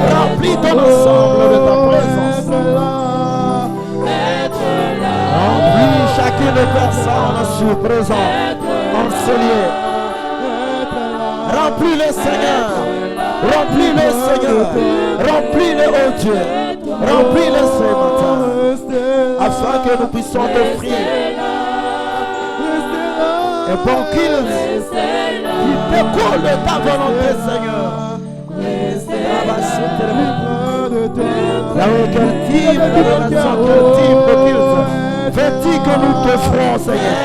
Remplis ton ensemble de ta présence. Remplis chacune des personnes sur présent en ce lieu. Remplis-les, Seigneur. Remplis-les, Seigneur. Remplis-les, oh Dieu. Remplis-les ce matin. Afin que nous puissions t'offrir un bon culte qui découle de ta volonté, Seigneur. Là où quel type d'adoration, quel type de culte veux-tu que nous t'offrons, Seigneur?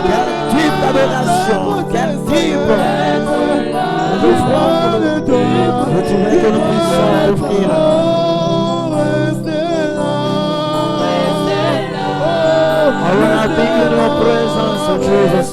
Quel type d'adoration, quel type d'offrande veux-tu que nous puissions t'offrir? I want to be in your presence, Jesus.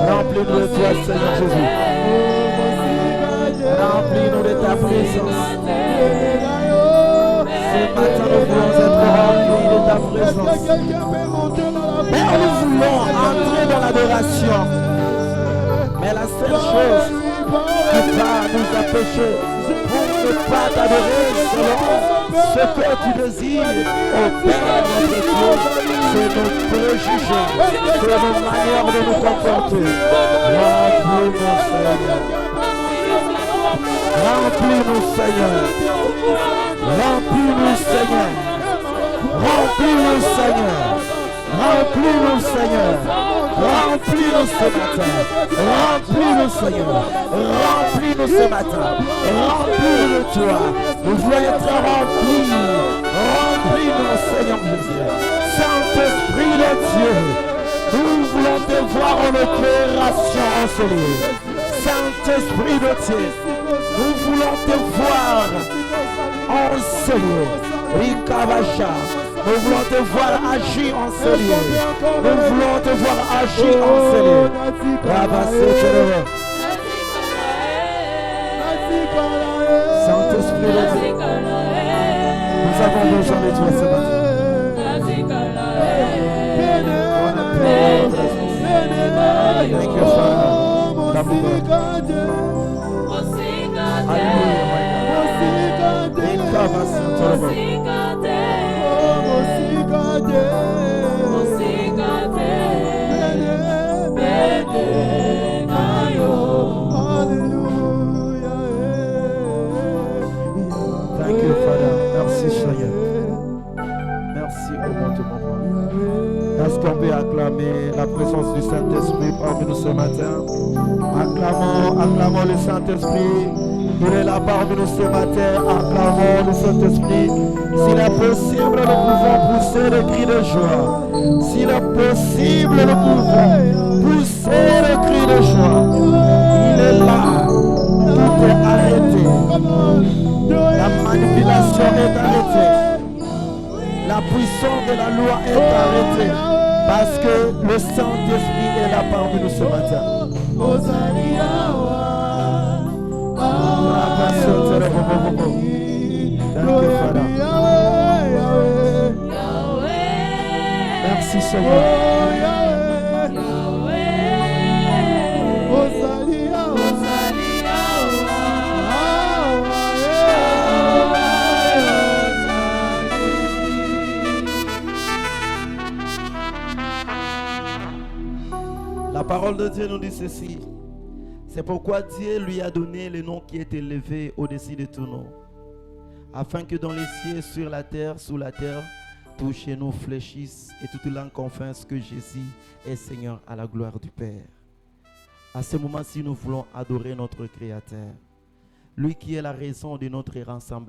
Remplis-nous de toi, Seigneur Jésus. Remplis-nous de ta présence. Ce matin, nous voulons être remplis de ta présence. Père, nous voulons entrer dans l'adoration. Mais la seule chose qui va nous empêcher pour ne pas t'adorer selon ce que tu désires, au Père notre Dieu, c'est nos préjugés, c'est nos manières de nous comporter. Remplis-nous, Seigneur. Remplis-nous, Seigneur. Remplis-nous, Seigneur. Remplis-nous, Seigneur. Remplis-nous, Seigneur. Remplis-nous ce matin. Remplis-nous, Seigneur. Remplis-nous ce matin. Remplis-nous de toi. Nous voulons être remplis. Remplis-nous, Seigneur Jésus. Saint-Esprit de Dieu, nous voulons te voir en opération en ce lieu. Saint-Esprit de Dieu, nous voulons te voir en ce lieu. Rikavacha. Nous voulons te voir agir en ce lieu. Nous voulons te voir agir en ce lieu. Saint-Esprit de Dieu, nous avons besoin de toi ce matin. Thank you, Father. Thank you, Father. Merci, Seigneur. Merci au nom de mon roi. Est-ce qu'on peut acclamer la présence du Saint-Esprit parmi nous ce matin? Acclamons le Saint-Esprit. Il est là parmi nous ce matin. Acclamons le Saint-Esprit. S'il est possible, nous pouvons pousser des cris de joie. S'il est possible, nous pouvons pousser des cris de joie. Il est là. Tout est arrêté. La manipulation est arrêtée. La puissance de la loi est arrêtée. Parce que le Saint-Esprit est là parmi nous ce matin. Thank you, Father. Merci Seigneur. La parole de Dieu nous dit ceci. C'est pourquoi Dieu lui a donné le nom qui est élevé au-dessus de tout nom, afin que dans les cieux, sur la terre, sous la terre, tout genou fléchisse et toute langue confesse que Jésus est Seigneur à la gloire du Père. À ce moment-ci, nous voulons adorer notre Créateur, lui qui est la raison de notre rassemblement.